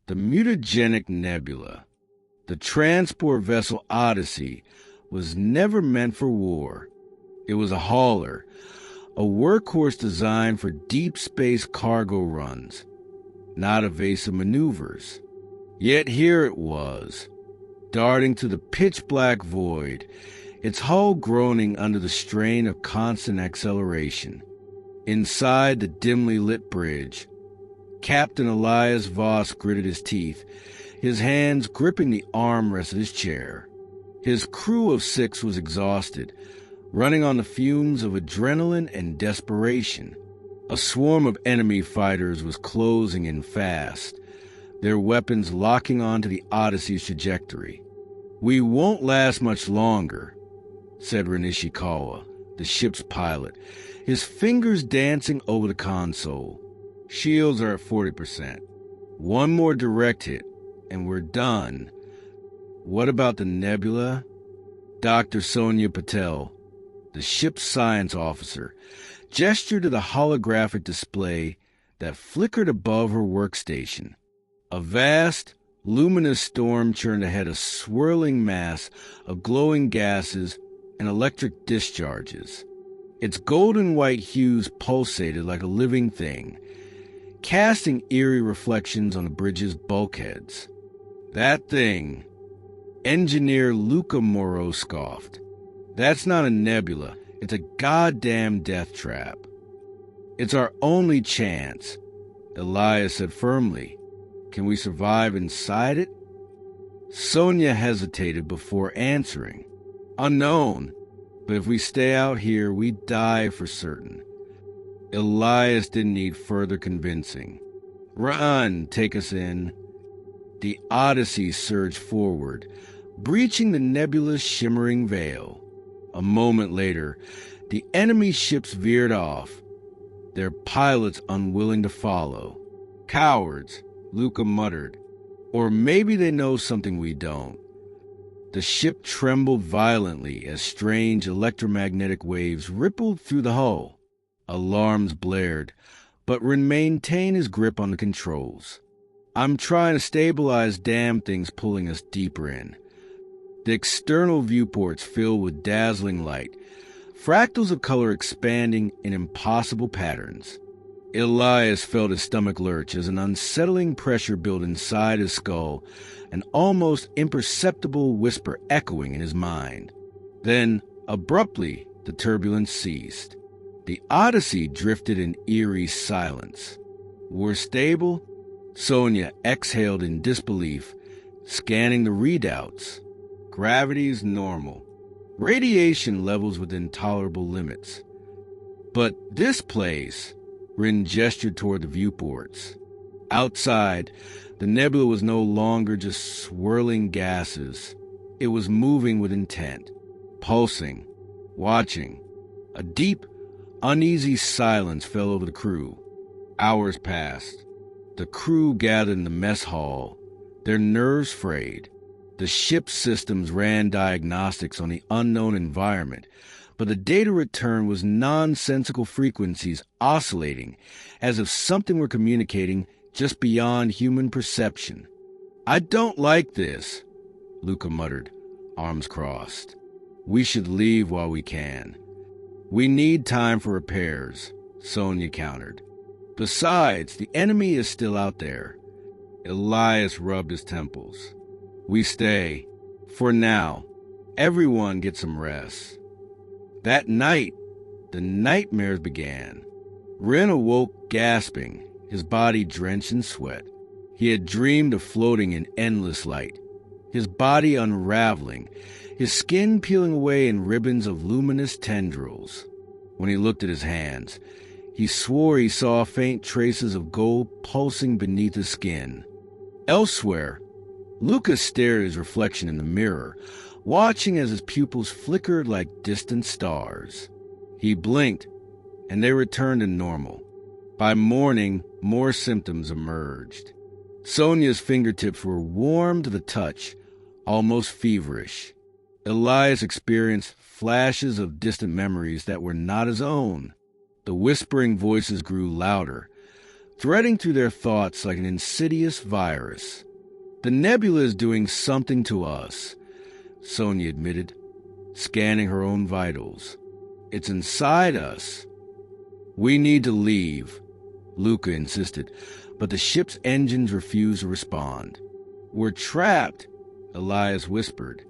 The Mutagenic Nebula, the transport vessel Odyssey, was never meant for war. It was a hauler, a workhorse designed for deep space cargo runs, not evasive maneuvers. Yet here it was, darting to the pitch-black void, its hull groaning under the strain of constant acceleration. Inside the dimly lit bridge, Captain Elias Voss gritted his teeth, his hands gripping the armrest of his chair. His crew of 6 was exhausted, running on the fumes of adrenaline and desperation. A swarm of enemy fighters was closing in fast, their weapons locking onto the Odyssey's trajectory. "We won't last much longer," said Ren Ishikawa, the ship's pilot, his fingers dancing over the console. "Shields are at 40%. One more direct hit, and we're done." "What about the Nebula?" Dr. Sonia Patel, the ship's science officer, gestured to the holographic display that flickered above her workstation. A vast, luminous storm churned ahead, a swirling mass of glowing gases and electric discharges. Its golden white hues pulsated like a living thing, casting eerie reflections on the bridge's bulkheads. "That thing," engineer Luca Moreau scoffed. "That's not a nebula. It's a goddamn death trap." "It's our only chance," Elias said firmly. "Can we survive inside it?" Sonia hesitated before answering. "Unknown, but if we stay out here, we die for certain." Elias didn't need further convincing. "Run, take us in." The Odyssey surged forward, breaching the nebula's shimmering veil. A moment later, the enemy ships veered off, their pilots unwilling to follow. "Cowards," Luca muttered. "Or maybe they know something we don't." The ship trembled violently as strange electromagnetic waves rippled through the hull. Alarms blared, but Ren maintained his grip on the controls. "I'm trying to stabilize damn things pulling us deeper in." The external viewports filled with dazzling light, fractals of color expanding in impossible patterns. Elias felt his stomach lurch as an unsettling pressure built inside his skull, an almost imperceptible whisper echoing in his mind. Then, abruptly, the turbulence ceased. The Odyssey drifted in eerie silence. "We're stable?" Sonia exhaled in disbelief, scanning the readouts. "Gravity's normal. Radiation levels within tolerable limits. But this place," Rin gestured toward the viewports. Outside, the nebula was no longer just swirling gases. It was moving with intent, pulsing, watching. A deep, uneasy silence fell over the crew. Hours passed. The crew gathered in the mess hall, their nerves frayed. The ship's systems ran diagnostics on the unknown environment, but the data return was nonsensical frequencies oscillating, as if something were communicating just beyond human perception. "I don't like this," Luca muttered, arms crossed. "We should leave while we can." "We need time for repairs," Sonia countered. "Besides, the enemy is still out there." Elias rubbed his temples. "We stay. For now. Everyone get some rest." That night, the nightmares began. Ren awoke gasping, his body drenched in sweat. He had dreamed of floating in endless light, his body unraveling, his skin peeling away in ribbons of luminous tendrils. When he looked at his hands, he swore he saw faint traces of gold pulsing beneath his skin. Elsewhere, Lucas stared at his reflection in the mirror, watching as his pupils flickered like distant stars. He blinked, and they returned to normal. By morning, more symptoms emerged. Sonia's fingertips were warm to the touch, almost feverish. Elias experienced flashes of distant memories that were not his own. The whispering voices grew louder, threading through their thoughts like an insidious virus. "The nebula is doing something to us," Sonia admitted, scanning her own vitals. "It's inside us." "We need to leave," Luca insisted, but the ship's engines refused to respond. "We're trapped," Elias whispered,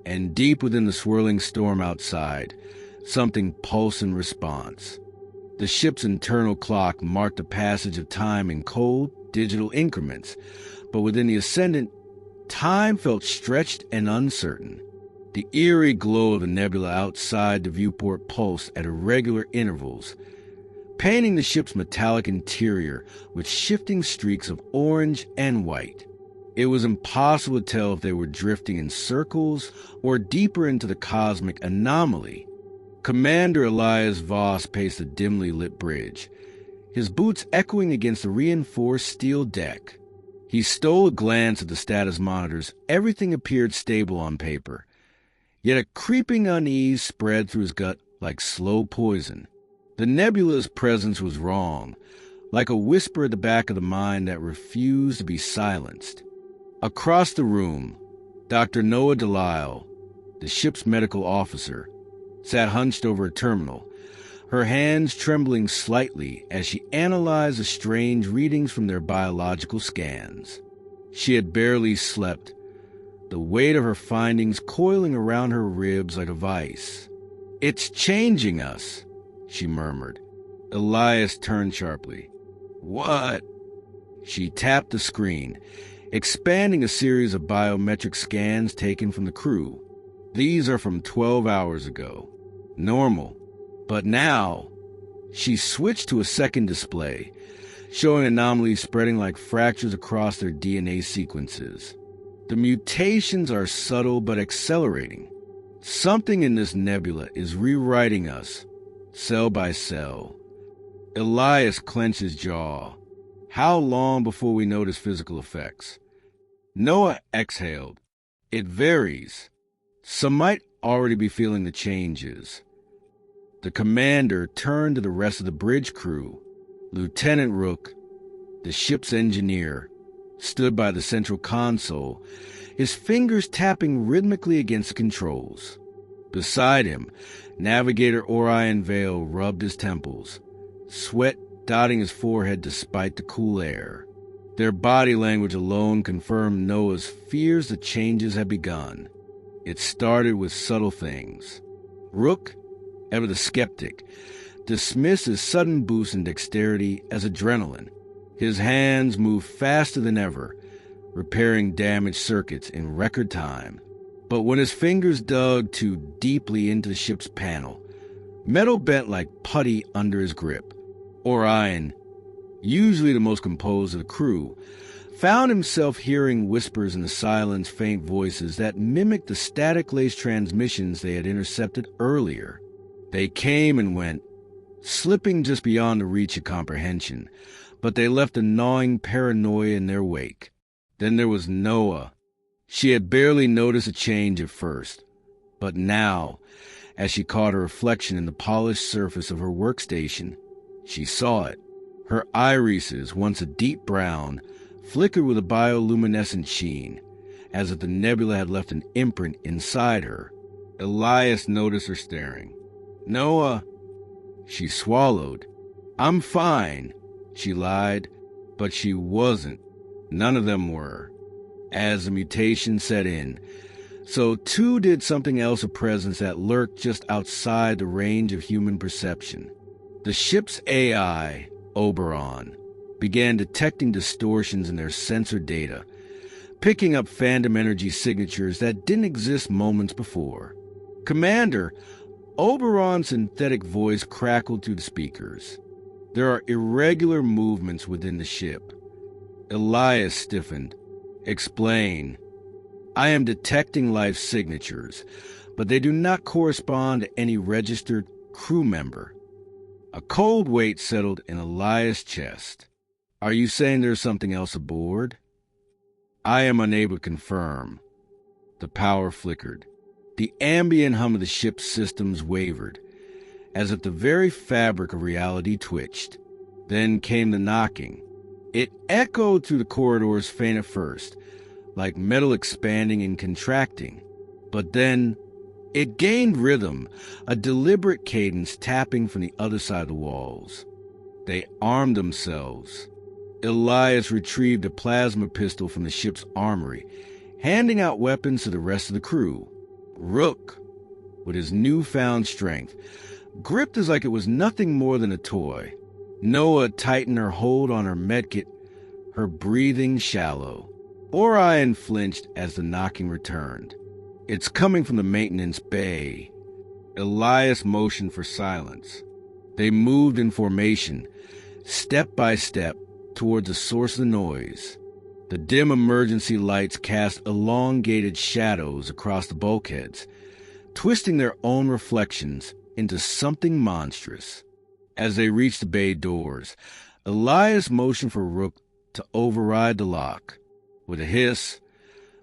and deep within the swirling storm outside, something pulsed in response. The ship's internal clock marked the passage of time in cold, digital increments, but within the Ascendant, time felt stretched and uncertain. The eerie glow of the nebula outside the viewport pulsed at irregular intervals, painting the ship's metallic interior with shifting streaks of orange and white. It was impossible to tell if they were drifting in circles or deeper into the cosmic anomaly. Commander Elias Voss paced the dimly lit bridge, his boots echoing against the reinforced steel deck. He stole a glance at the status monitors. Everything appeared stable on paper, yet a creeping unease spread through his gut like slow poison. The nebula's presence was wrong, like a whisper at the back of the mind that refused to be silenced. Across the room, Dr. Noah Delisle, the ship's medical officer, sat hunched over a terminal, her hands trembling slightly as she analyzed the strange readings from their biological scans. She had barely slept, the weight of her findings coiling around her ribs like a vice. "It's changing us," she murmured. Elias turned sharply. "What?" She tapped the screen, expanding a series of biometric scans taken from the crew. "These are from 12 hours ago. Normal. But now," she switched to a second display, showing anomalies spreading like fractures across their DNA sequences. "The mutations are subtle but accelerating. Something in this nebula is rewriting us, cell by cell." Elias clenched his jaw. "How long before we notice physical effects?" Noah exhaled. "It varies. Some might already be feeling the changes." The commander turned to the rest of the bridge crew. Lieutenant Rook, the ship's engineer, stood by the central console, his fingers tapping rhythmically against the controls. Beside him, Navigator Orion Vale rubbed his temples, sweat dotting his forehead despite the cool air. Their body language alone confirmed Noah's fears the changes had begun. It started with subtle things. Rook, ever the skeptic, dismissed his sudden boost in dexterity as adrenaline. His hands moved faster than ever, repairing damaged circuits in record time. But when his fingers dug too deeply into the ship's panel, metal bent like putty under his grip. Orion, usually the most composed of the crew, found himself hearing whispers in the silence, faint voices that mimicked the static-laced transmissions they had intercepted earlier. They came and went, slipping just beyond the reach of comprehension, but they left a gnawing paranoia in their wake. Then there was Noah. She had barely noticed a change at first, but now, as she caught her reflection in the polished surface of her workstation, she saw it. Her irises, once a deep brown, flickered with a bioluminescent sheen, as if the nebula had left an imprint inside her. Elias noticed her staring. "Noah," she swallowed. "I'm fine," she lied, but she wasn't. None of them were. As the mutation set in, so too did something else of presence that lurked just outside the range of human perception. The ship's AI, Oberon, began detecting distortions in their sensor data, picking up phantom energy signatures that didn't exist moments before. "Commander," Oberon's synthetic voice crackled through the speakers. "There are irregular movements within the ship." Elias stiffened. "Explain." "I am detecting life signatures, but they do not correspond to any registered crew member." A cold weight settled in Elias' chest. "Are you saying there's something else aboard?" "I am unable to confirm." The power flickered. The ambient hum of the ship's systems wavered, as if the very fabric of reality twitched. Then came the knocking. It echoed through the corridors faint at first, like metal expanding and contracting. But then it gained rhythm, a deliberate cadence tapping from the other side of the walls. They armed themselves. Elias retrieved a plasma pistol from the ship's armory, handing out weapons to the rest of the crew. Rook, with his newfound strength, gripped as like it was nothing more than a toy. Noah tightened her hold on her medkit, her breathing shallow. Orion flinched as the knocking returned. It's coming from the maintenance bay. Elias motioned for silence. They moved in formation, step by step, towards the source of the noise. The dim emergency lights cast elongated shadows across the bulkheads, twisting their own reflections into something monstrous. As they reached the bay doors, Elias motioned for Rook to override the lock. With a hiss,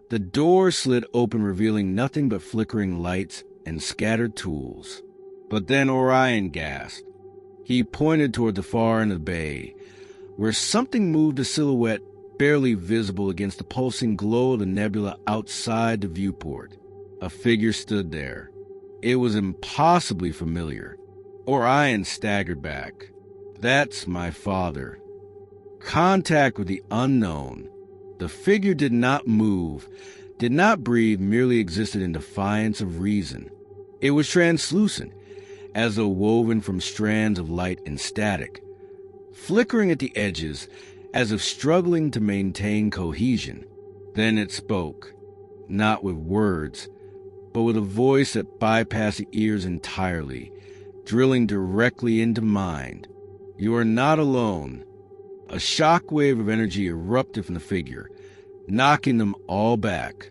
the door slid open, revealing nothing but flickering lights and scattered tools. But then Orion gasped. He pointed toward the far end of the bay, where something moved, a silhouette barely visible against the pulsing glow of the nebula outside the viewport. A figure stood there. It was impossibly familiar. Orion staggered back. That's my father. Contact with the unknown. The figure did not move, did not breathe, merely existed in defiance of reason. It was translucent, as though woven from strands of light and static, flickering at the edges, as if struggling to maintain cohesion. Then it spoke, not with words, but with a voice that bypassed the ears entirely, drilling directly into mind. You are not alone. A shockwave of energy erupted from the figure, knocking them all back.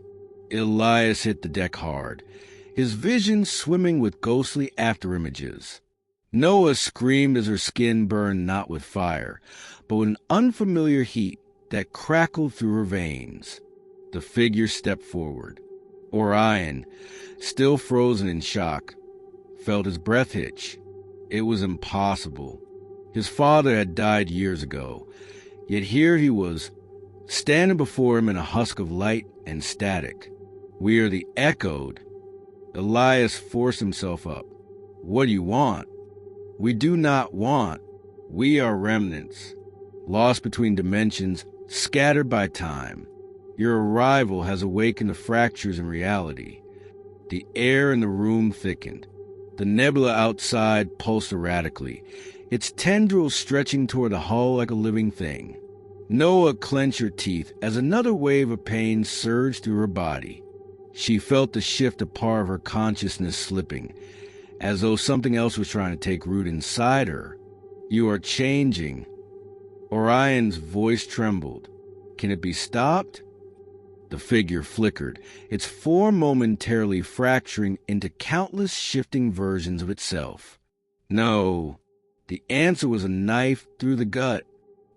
Elias hit the deck hard, his vision swimming with ghostly afterimages. Noah screamed as her skin burned not with fire, but with an unfamiliar heat that crackled through her veins. The figure stepped forward. Orion, still frozen in shock, felt his breath hitch. It was impossible. His father had died years ago, yet here he was, standing before him in a husk of light and static. Weirdly echoed. Elias forced himself up. What do you want? We do not want. We are remnants, lost between dimensions, scattered by time. Your arrival has awakened the fractures in reality. The air in the room thickened. The nebula outside pulsed erratically, its tendrils stretching toward the hull like a living thing. Noah clenched her teeth as another wave of pain surged through her body. She felt the shift of part of her consciousness slipping, as though something else was trying to take root inside her. You are changing. Orion's voice trembled. Can it be stopped? The figure flickered, its form momentarily fracturing into countless shifting versions of itself. No. The answer was a knife through the gut.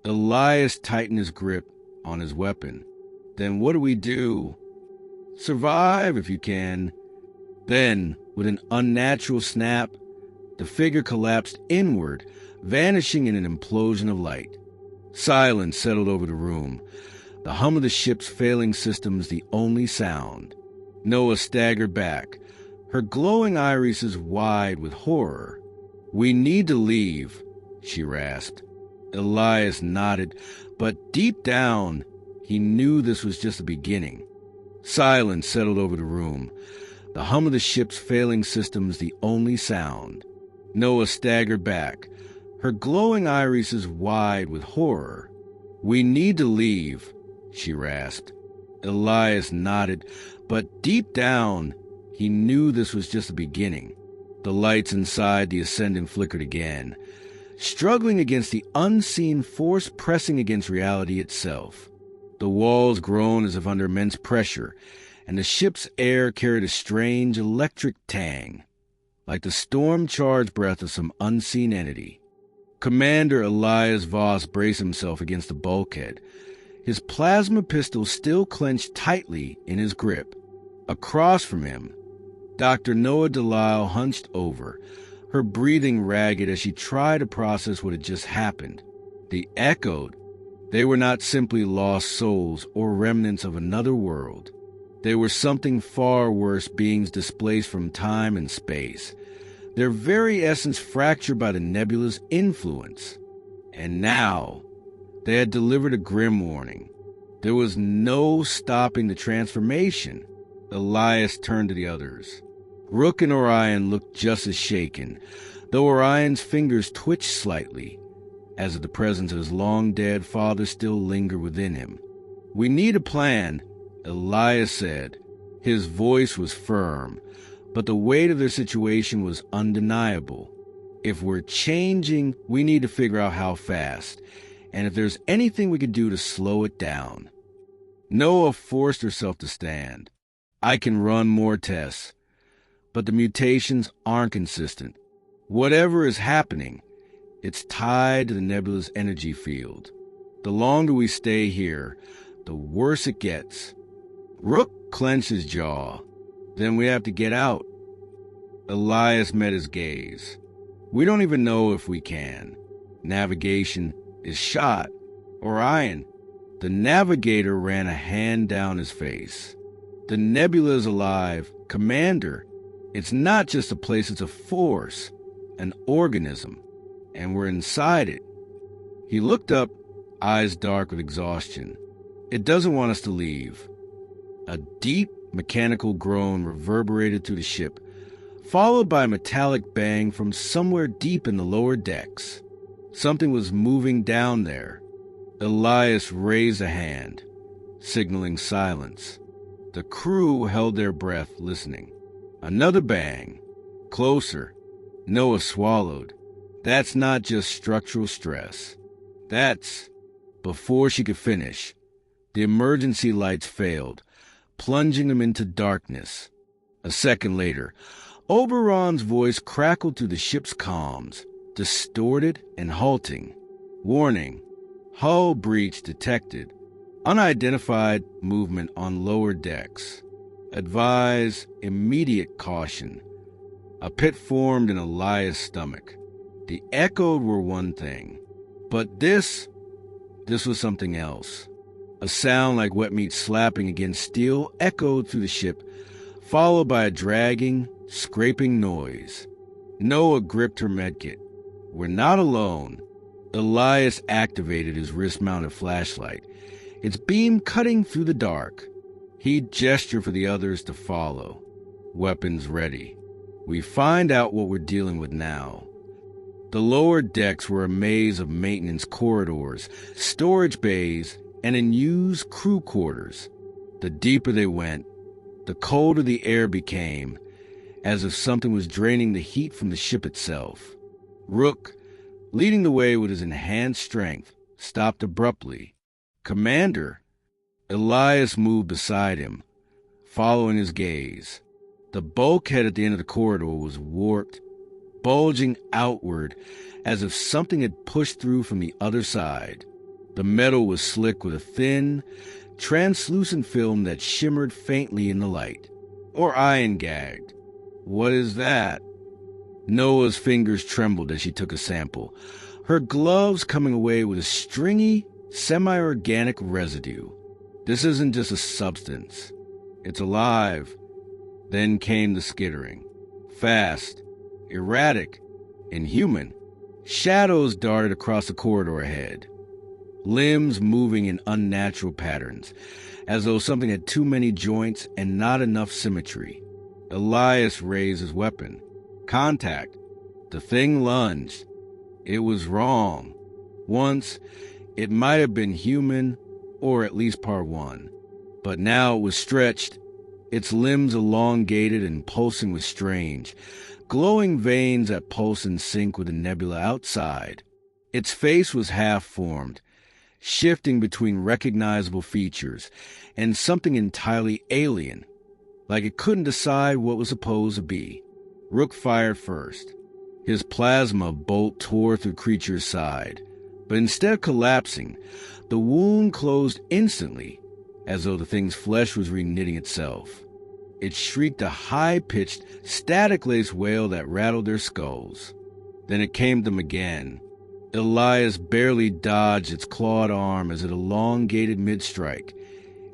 Elias tightened his grip on his weapon. Then what do we do? Survive if you can. Then, with an unnatural snap, the figure collapsed inward, vanishing in an implosion of light. Silence settled over the room, the hum of the ship's failing systems the only sound. Noah staggered back, her glowing irises wide with horror. We need to leave, she rasped. Elias nodded, but deep down, he knew this was just the beginning. Silence settled over the room, the hum of the ship's failing systems the only sound. Noah staggered back, her glowing irises wide with horror. We need to leave, she rasped. Elias nodded, but deep down, he knew this was just the beginning. The lights inside the Ascendant flickered again, struggling against the unseen force pressing against reality itself. The walls groaned as if under immense pressure, and the ship's air carried a strange electric tang, like the storm-charged breath of some unseen entity. Commander Elias Voss braced himself against the bulkhead, his plasma pistol still clenched tightly in his grip. Across from him, Dr. Noah Delisle hunched over, her breathing ragged as she tried to process what had just happened. The echoed. They were not simply lost souls or remnants of another world. They were something far worse, beings displaced from time and space, their very essence fractured by the nebula's influence. And now, they had delivered a grim warning. There was no stopping the transformation. Elias turned to the others. Rook and Orion looked just as shaken, though Orion's fingers twitched slightly, as if the presence of his long-dead father still lingered within him. "We need a plan," Elias said. His voice was firm, but the weight of their situation was undeniable. "If we're changing, we need to figure out how fast, and if there's anything we could do to slow it down." Noah forced herself to stand. "I can run more tests, but the mutations aren't consistent. Whatever is happening, it's tied to the nebula's energy field. The longer we stay here, the worse it gets." Rook clenched his jaw. "Then we have to get out." Elias met his gaze. "We don't even know if we can. Navigation is shot." "Orion." The navigator ran a hand down his face. "The nebula is alive. Commander, it's not just a place, it's a force, an organism, and we're inside it." He looked up, eyes dark with exhaustion. "It doesn't want us to leave." A deep mechanical groan reverberated through the ship, followed by a metallic bang from somewhere deep in the lower decks. Something was moving down there. Elias raised a hand, signaling silence. The crew held their breath, listening. Another bang. Closer. Noah swallowed. "That's not just structural stress. That's..." Before she could finish, the emergency lights failed, plunging them into darkness. A second later, Oberon's voice crackled through the ship's comms, distorted and halting. "Warning. Hull breach detected. Unidentified movement on lower decks. Advise immediate caution." A pit formed in Elias' stomach. The echoed were one thing, but this was something else. A sound like wet meat slapping against steel echoed through the ship, followed by a dragging, scraping noise. Noah gripped her medkit. "We're not alone." Elias activated his wrist-mounted flashlight, its beam cutting through the dark. He gestured for the others to follow. Weapons ready. We find out what we're dealing with now. The lower decks were a maze of maintenance corridors, storage bays, and unused crew quarters. The deeper they went, the colder the air became, as if something was draining the heat from the ship itself. Rook, leading the way with his enhanced strength, stopped abruptly. "Commander." Elias moved beside him, following his gaze. The bulkhead at the end of the corridor was warped, bulging outward as if something had pushed through from the other side. The metal was slick with a thin, translucent film that shimmered faintly in the light. Orion gagged. "What is that?" Noah's fingers trembled as she took a sample, her gloves coming away with a stringy, semi-organic residue. "This isn't just a substance. It's alive." Then came the skittering. Fast, erratic, inhuman. Shadows darted across the corridor ahead, limbs moving in unnatural patterns, as though something had too many joints and not enough symmetry. Elias raised his weapon. Contact. The thing lunged. It was wrong. Once, it might have been human, or at least part one. But now it was stretched, its limbs elongated and pulsing with strange, glowing veins that pulse in sync with the nebula outside. Its face was half-formed, shifting between recognizable features and something entirely alien, like it couldn't decide what was supposed to be. Rook fired first. His plasma bolt tore through the creature's side, but instead of collapsing, the wound closed instantly, as though the thing's flesh was reknitting itself. It shrieked a high-pitched, static-laced wail that rattled their skulls. Then it came to them again. Elias barely dodged its clawed arm as it elongated mid-strike,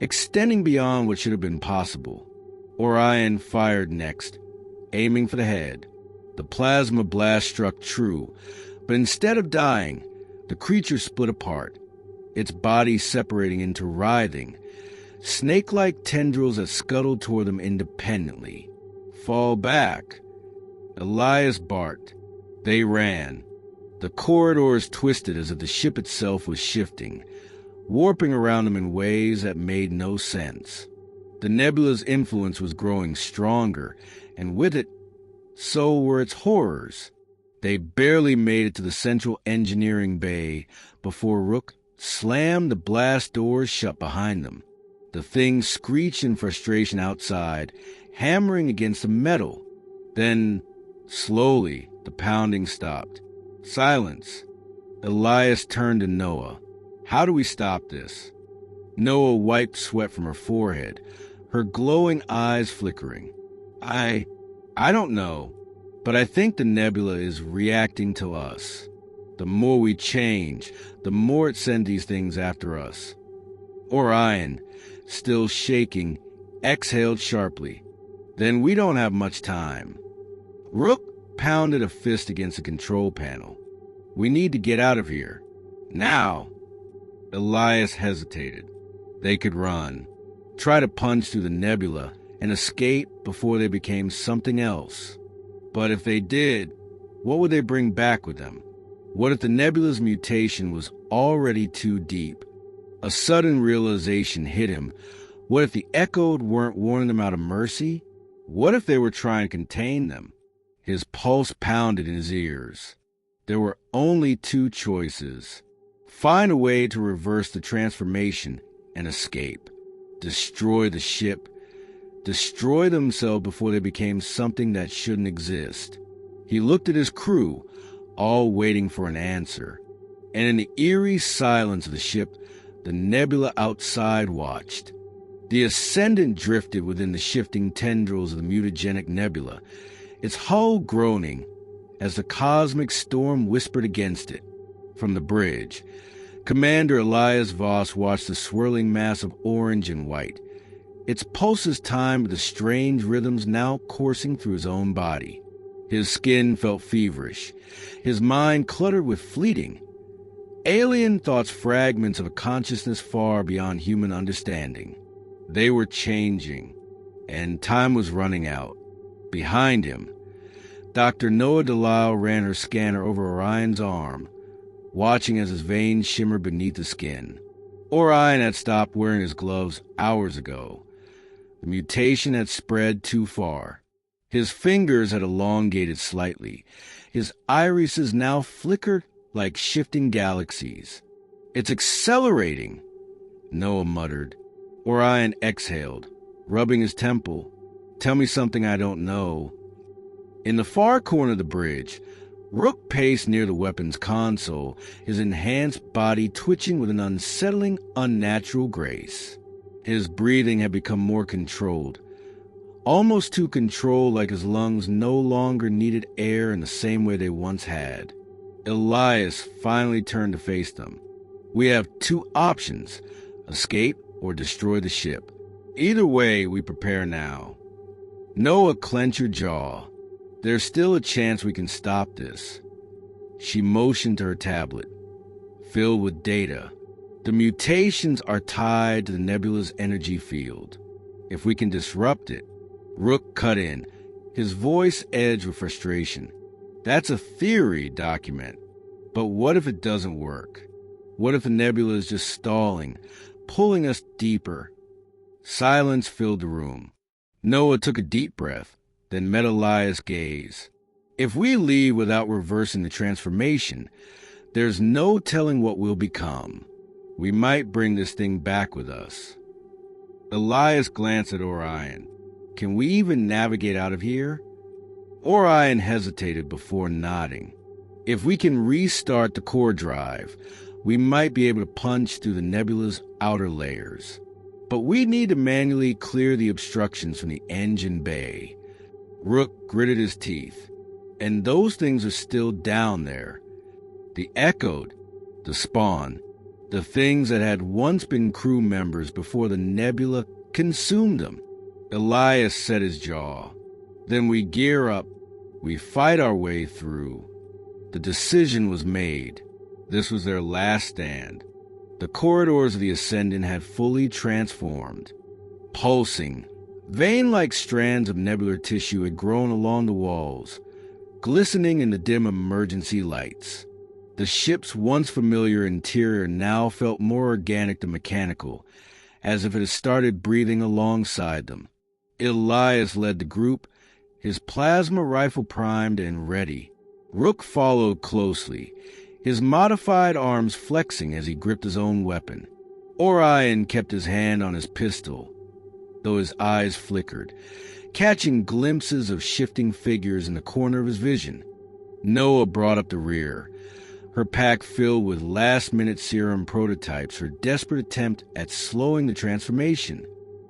extending beyond what should have been possible. Orion fired next, aiming for the head. The plasma blast struck true, but instead of dying, the creature split apart, its body separating into writhing, snake-like tendrils that scuttled toward them independently. "Fall back!" Elias barked. They ran. The corridors twisted as if the ship itself was shifting, warping around them in ways that made no sense. The Nebula's influence was growing stronger, and with it, so were its horrors. They barely made it to the central engineering bay before Rook slammed the blast doors shut behind them. The thing screeched in frustration outside, hammering against the metal. Then, slowly, the pounding stopped. Silence. Elias turned to Noah. "How do we stop this?" Noah wiped sweat from her forehead, her glowing eyes flickering. I don't know, but I think the Nebula is reacting to us. The more we change, the more it sends these things after us. Orion, still shaking, exhaled sharply. "Then we don't have much time." Rook pounded a fist against the control panel. "We need to get out of here. Now." Elias hesitated. They could run, try to punch through the Nebula, and escape before they became something else. But if they did, what would they bring back with them? What if the Nebula's mutation was already too deep? A sudden realization hit him. What if the Echoed weren't warning them out of mercy? What if they were trying to contain them? His pulse pounded in his ears. There were only two choices. Find a way to reverse the transformation and escape. Destroy the ship. Destroy themselves before they became something that shouldn't exist. He looked at his crew, all waiting for an answer. And in the eerie silence of the ship, the Nebula outside watched. The Ascendant drifted within the shifting tendrils of the mutagenic Nebula, its hull groaning as the cosmic storm whispered against it. From the bridge, Commander Elias Voss watched the swirling mass of orange and white, its pulses timed with the strange rhythms now coursing through his own body. His skin felt feverish, his mind cluttered with fleeting, alien thoughts, fragments of a consciousness far beyond human understanding. They were changing, and time was running out. Behind him, Dr. Noah Delisle ran her scanner over Orion's arm, watching as his veins shimmered beneath the skin. Orion had stopped wearing his gloves hours ago. The mutation had spread too far. His fingers had elongated slightly. His irises now flickered like shifting galaxies. "It's accelerating," Noah muttered. Orion exhaled, rubbing his temple. "Tell me something I don't know." In the far corner of the bridge, Rook paced near the weapons console, his enhanced body twitching with an unsettling, unnatural grace. His breathing had become more controlled, almost too controlled, like his lungs no longer needed air in the same way they once had. Elias finally turned to face them. "We have two options, escape or destroy the ship. Either way, we prepare now." Noah clenched her jaw. "There's still a chance we can stop this." She motioned to her tablet, filled with data. "The mutations are tied to the Nebula's energy field. If we can disrupt it..." Rook cut in, his voice edged with frustration. "That's a theory document. But what if it doesn't work? What if the Nebula is just stalling, pulling us deeper?" Silence filled the room. Noah took a deep breath, then met Elias' gaze. "If we leave without reversing the transformation, there's no telling what we'll become. We might bring this thing back with us." Elias glanced at Orion. "Can we even navigate out of here?" Orion hesitated before nodding. "If we can restart the core drive, we might be able to punch through the Nebula's outer layers. But we need to manually clear the obstructions from the engine bay. Rook gritted his teeth. And those things are still down there. The Echoed, the Spawn, the things that had once been crew members before the Nebula consumed them. Elias set his jaw. Then we gear up. We fight our way through. The decision was made. This was their last stand. The corridors of the Ascendant had fully transformed. Pulsing, vein-like strands of nebular tissue had grown along the walls, glistening in the dim emergency lights. The ship's once familiar interior now felt more organic than mechanical, as if it had started breathing alongside them. Elias led the group, his plasma rifle primed and ready. Rook followed closely, his modified arms flexing as he gripped his own weapon. Orion kept his hand on his pistol, though his eyes flickered, catching glimpses of shifting figures in the corner of his vision. Noah brought up the rear, her pack filled with last-minute serum prototypes, her desperate attempt at slowing the transformation.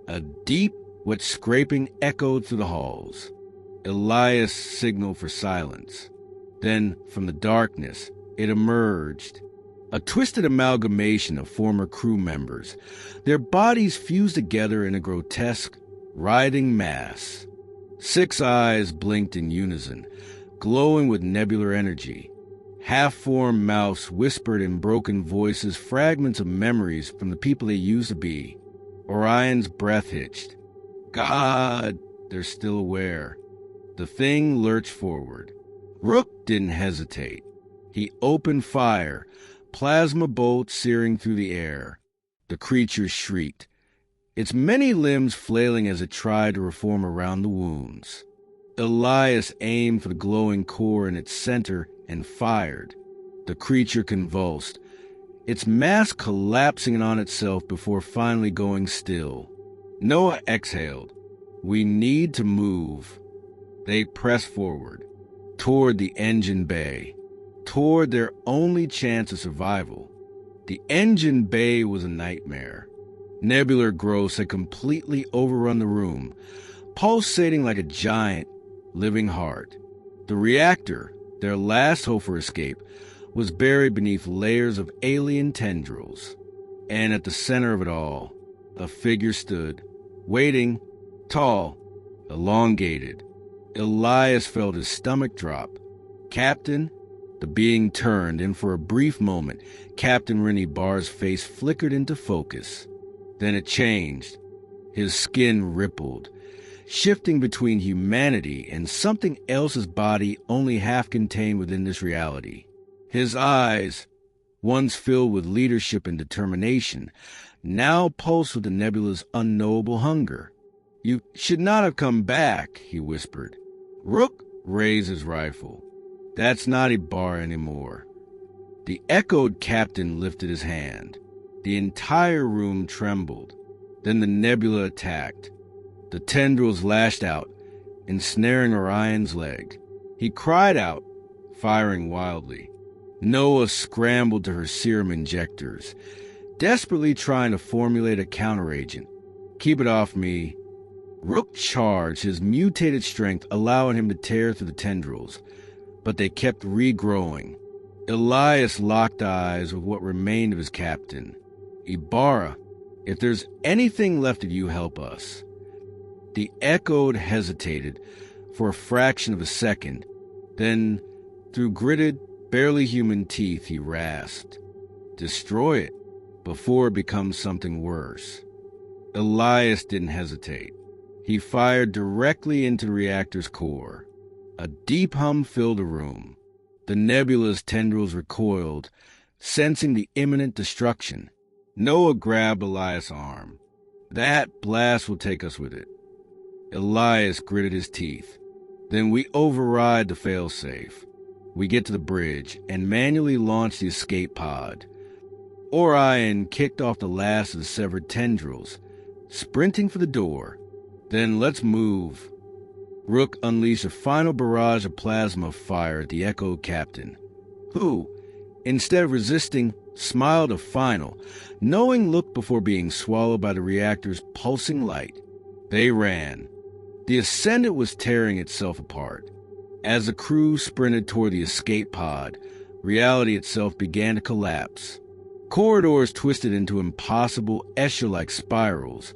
A deep, wet scraping echoed through the halls. Elias signaled for silence. Then, from the darkness, it emerged. A twisted amalgamation of former crew members, their bodies fused together in a grotesque, writhing mass. 6 eyes blinked in unison, glowing with nebular energy. Half-formed mouths whispered in broken voices fragments of memories from the people they used to be. Orion's breath hitched. God, they're still aware. The thing lurched forward. Rook didn't hesitate. He opened fire, plasma bolts searing through the air. The creature shrieked, its many limbs flailing as it tried to reform around the wounds. Elias aimed for the glowing core in its center and fired. The creature convulsed, its mass collapsing on itself before finally going still. Noah exhaled. We need to move. They pressed forward, toward the engine bay, toward their only chance of survival. The engine bay was a nightmare. Nebular growths had completely overrun the room, pulsating like a giant, living heart. The reactor, their last hope for escape, was buried beneath layers of alien tendrils. And at the center of it all, a figure stood, waiting, tall, elongated. Elias felt his stomach drop. Captain? The being turned, and for a brief moment, Captain Rennie Barr's face flickered into focus. Then it changed. His skin rippled, shifting between humanity and something else's body only half contained within this reality. His eyes, once filled with leadership and determination, now pulsed with the nebula's unknowable hunger. You should not have come back, he whispered. Rook raised his rifle. That's not Ibarra anymore. The echoed captain lifted his hand. The entire room trembled. Then the nebula attacked. The tendrils lashed out, ensnaring Orion's leg. He cried out, firing wildly. Noah scrambled to her serum injectors, desperately trying to formulate a counteragent. Keep it off me. Rook charged, his mutated strength allowing him to tear through the tendrils, but they kept regrowing. Elias locked eyes with what remained of his captain. Ibarra, if there's anything left of you, help us. The echoed hesitated for a fraction of a second. Then, through gritted, barely human teeth, he rasped, destroy it before it becomes something worse. Elias didn't hesitate. He fired directly into the reactor's core. A deep hum filled the room. The nebula's tendrils recoiled, sensing the imminent destruction. Noah grabbed Elias' arm. That blast will take us with it. Elias gritted his teeth. Then we override the failsafe. We get to the bridge and manually launch the escape pod. Orion kicked off the last of the severed tendrils, sprinting for the door. Then let's move. Rook unleashed a final barrage of plasma fire at the echoed captain, who, instead of resisting, smiled a final, knowing look before being swallowed by the reactor's pulsing light. They ran. The Ascendant was tearing itself apart. As the crew sprinted toward the escape pod, reality itself began to collapse. Corridors twisted into impossible Escher-like spirals,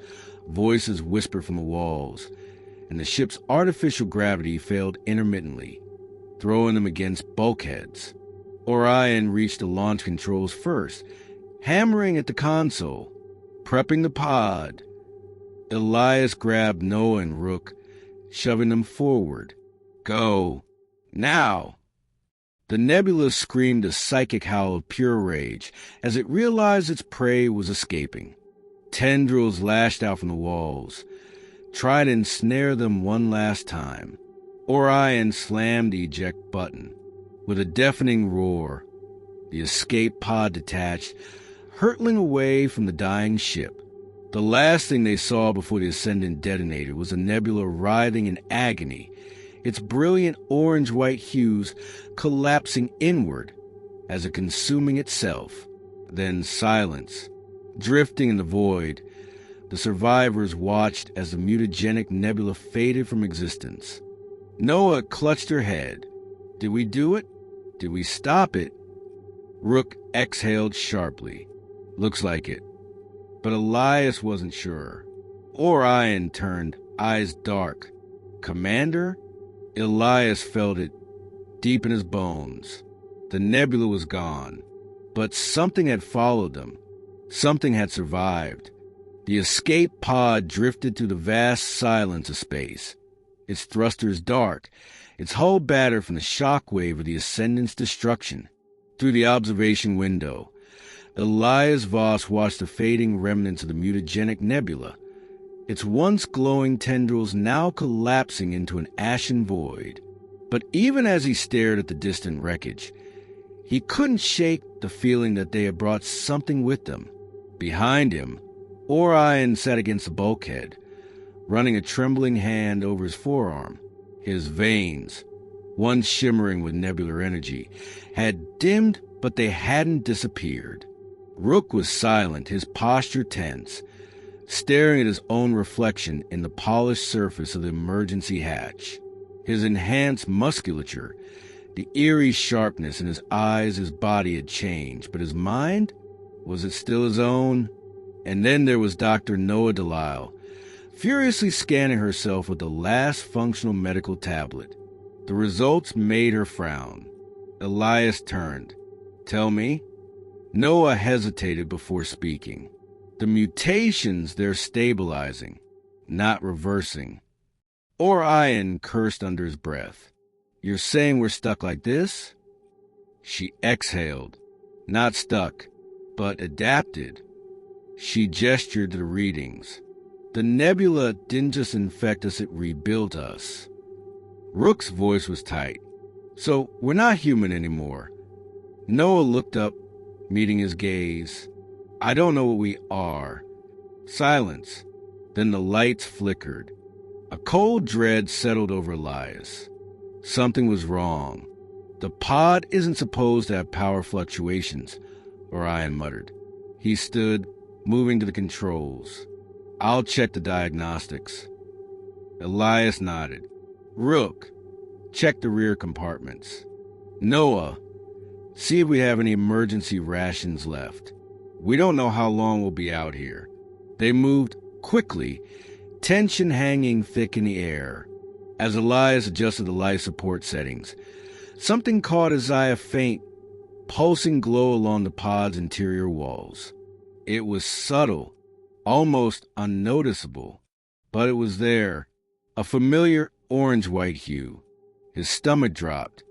voices whispered from the walls, and the ship's artificial gravity failed intermittently, throwing them against bulkheads. Orion reached the launch controls first, hammering at the console, prepping the pod. Elias grabbed Noah and Rook, shoving them forward. Go. Now. The Nebula screamed a psychic howl of pure rage as it realized its prey was escaping. Tendrils lashed out from the walls, tried to ensnare them one last time. Orion slammed the eject button. With a deafening roar, the escape pod detached, hurtling away from the dying ship. The last thing they saw before the Ascendant detonated was a Nebula writhing in agony, its brilliant orange-white hues collapsing inward as if consuming itself. Then silence. Drifting in the void, the survivors watched as the mutagenic Nebula faded from existence. Noah clutched her head. Did we do it? Did we stop it? Rook exhaled sharply. Looks like it. But Elias wasn't sure. Orion turned, eyes dark. Commander? Elias felt it deep in his bones. The Nebula was gone, but something had followed them. Something had survived. The escape pod drifted through the vast silence of space, its thrusters dark, its hull battered from the shockwave of the Ascendant's destruction. Through the observation window, Elias Voss watched the fading remnants of the mutagenic Nebula, its once glowing tendrils now collapsing into an ashen void. But even as he stared at the distant wreckage, he couldn't shake the feeling that they had brought something with them. Behind him, Orion sat against the bulkhead, running a trembling hand over his forearm. His veins, once shimmering with nebular energy, had dimmed, but they hadn't disappeared. Rook was silent, his posture tense, staring at his own reflection in the polished surface of the emergency hatch. His enhanced musculature, the eerie sharpness in his eyes, his body had changed, but his mind? Was it still his own? And then there was Dr. Noah Delisle, furiously scanning herself with the last functional medical tablet. The results made her frown. Elias turned. Tell me? Noah hesitated before speaking. The mutations, they're stabilizing, not reversing. Orion cursed under his breath. You're saying we're stuck like this? She exhaled. Not stuck, but adapted. She gestured to the readings. The Nebula didn't just infect us, it rebuilt us. Rook's voice was tight. So we're not human anymore. Noah looked up, meeting his gaze. I don't know what we are. Silence. Then the lights flickered. A cold dread settled over Elias. Something was wrong. The pod isn't supposed to have power fluctuations, Orion muttered. He stood, moving to the controls. I'll check the diagnostics. Elias nodded. Rook, check the rear compartments. Noah, see if we have any emergency rations left. We don't know how long we'll be out here. They moved quickly, tension hanging thick in the air. As Elias adjusted the life support settings, something caught his eye, a faint, pulsing glow along the pod's interior walls. It was subtle, almost unnoticeable, but it was there, a familiar orange-white hue. His stomach dropped.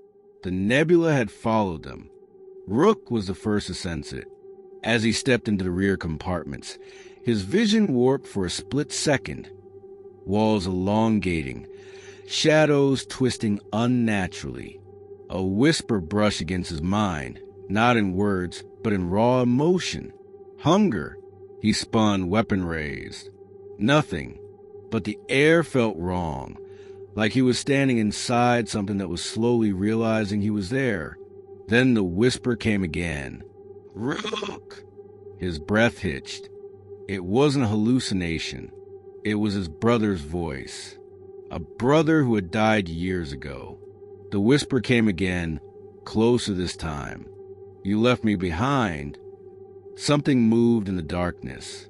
The Nebula had followed them. Rook was the first to sense it. As he stepped into the rear compartments, his vision warped for a split second. Walls elongating, shadows twisting unnaturally. A whisper brushed against his mind, not in words, but in raw emotion. Hunger. He spun, weapon raised. Nothing, but the air felt wrong, like he was standing inside something that was slowly realizing he was there. Then the whisper came again. Rook! His breath hitched. It wasn't a hallucination. It was his brother's voice. A brother who had died years ago. The whisper came again, closer this time. You left me behind. Something moved in the darkness.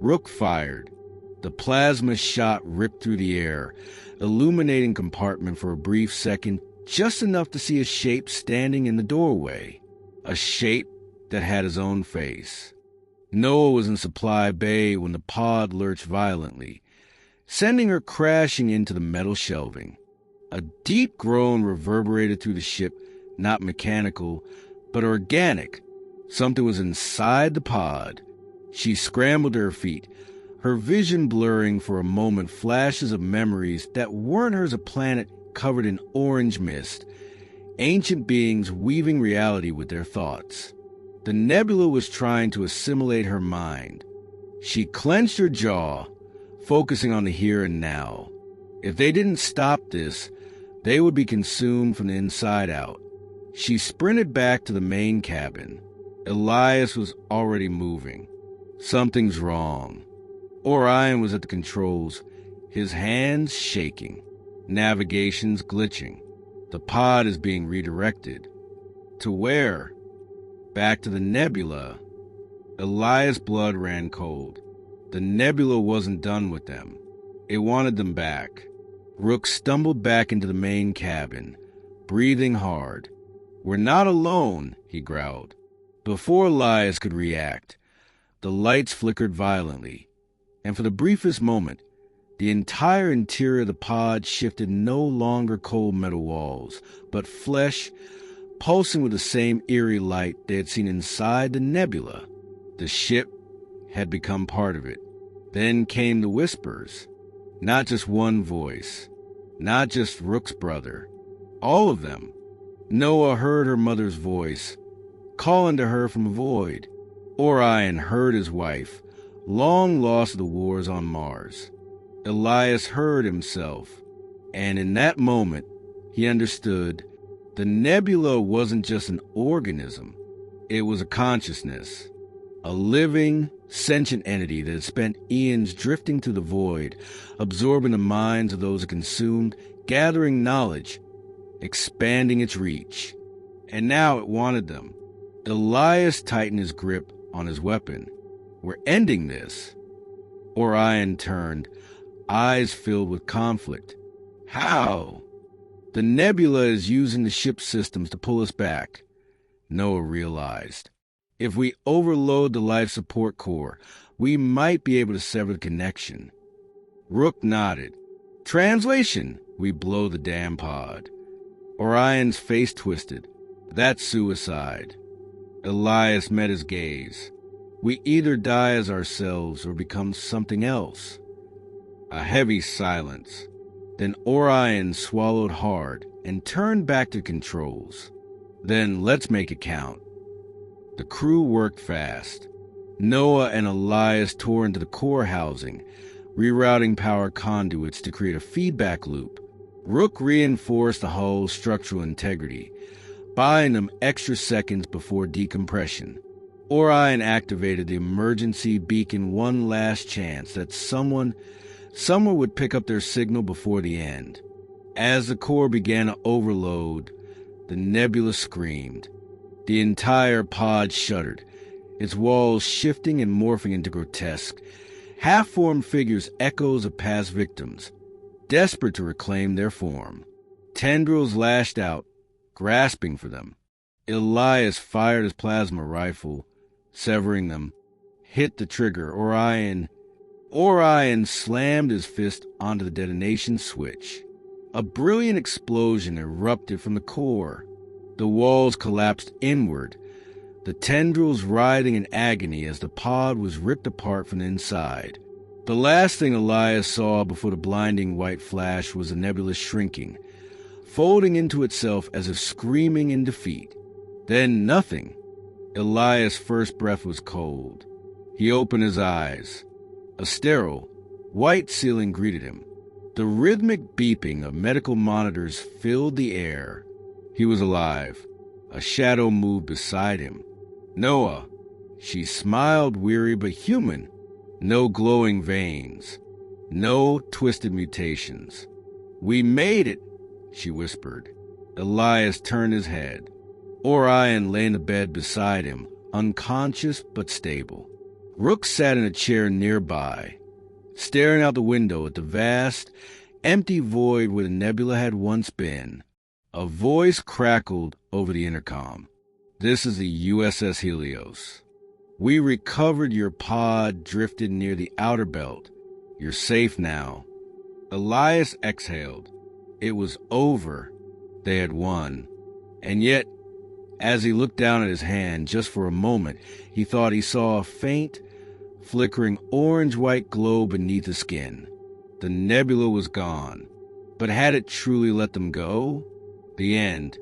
Rook fired. The plasma shot ripped through the air, illuminating compartment for a brief second, just enough to see a shape standing in the doorway. A shape that had his own face. Noah was in supply bay when the pod lurched violently, sending her crashing into the metal shelving. A deep groan reverberated through the ship, not mechanical, but organic. Something was inside the pod. She scrambled to her feet, her vision blurring for a moment flashes of memories that weren't hers, a planet covered in orange mist, ancient beings weaving reality with their thoughts. The Nebula was trying to assimilate her mind. She clenched her jaw, focusing on the here and now. If they didn't stop this, they would be consumed from the inside out. She sprinted back to the main cabin. Elias was already moving. Something's wrong. Orion was at the controls, his hands shaking. Navigation's glitching. The pod is being redirected. To where? Back to the Nebula. Elias' blood ran cold. The Nebula wasn't done with them. It wanted them back. Rook stumbled back into the main cabin, breathing hard. We're not alone, he growled. Before Elias could react, the lights flickered violently, and for the briefest moment, the entire interior of the pod shifted, no longer cold metal walls, but flesh, pulsing with the same eerie light they had seen inside the Nebula. The ship had become part of it. Then came the whispers. Not just one voice. Not just Rook's brother. All of them. Noah heard her mother's voice, calling to her from a void. Orion heard his wife, long lost to the wars on Mars. Elias heard himself, and in that moment, he understood the Nebula wasn't just an organism. It was a consciousness, a living, sentient entity that had spent eons drifting through the void, absorbing the minds of those it consumed, gathering knowledge, expanding its reach. And now it wanted them. Elias tightened his grip on his weapon. We're ending this. Orion turned, eyes filled with conflict. How? The Nebula is using the ship's systems to pull us back. Noah realized. If we overload the life support core, we might be able to sever the connection. Rook nodded. Translation, we blow the damn pod. Orion's face twisted. That's suicide. Elias met his gaze. We either die as ourselves or become something else. A heavy silence. Then Orion swallowed hard and turned back to controls. Then let's make it count. The crew worked fast. Noah and Elias tore into the core housing, rerouting power conduits to create a feedback loop. Rook reinforced the hull's structural integrity, buying them extra seconds before decompression. Orion activated the emergency beacon, one last chance that someone would pick up their signal before the end. As the core began to overload, the Nebula screamed. The entire pod shuddered, its walls shifting and morphing into grotesque, half-formed figures, echoes of past victims, desperate to reclaim their form. Tendrils lashed out, grasping for them. Elias fired his plasma rifle, severing them, hit the trigger. Orion slammed his fist onto the detonation switch. A brilliant explosion erupted from the core. The walls collapsed inward, the tendrils writhing in agony as the pod was ripped apart from the inside. The last thing Elias saw before the blinding white flash was the Nebula shrinking, folding into itself as if screaming in defeat. Then nothing. Elias' first breath was cold. He opened his eyes. A sterile, white ceiling greeted him. The rhythmic beeping of medical monitors filled the air. He was alive. A shadow moved beside him. Noah. She smiled, weary but human. No glowing veins. No twisted mutations. We made it, she whispered. Elias turned his head. Orion lay in the bed beside him, unconscious but stable. Rook sat in a chair nearby, staring out the window at the vast, empty void where the nebula had once been. A voice crackled over the intercom. This is the USS Helios. We recovered your pod drifted near the outer belt. You're safe now. Elias exhaled. It was over. They had won. And yet, as he looked down at his hand just for a moment, he thought he saw a faint, flickering orange-white glow beneath the skin. The nebula was gone. But had it truly let them go? The end.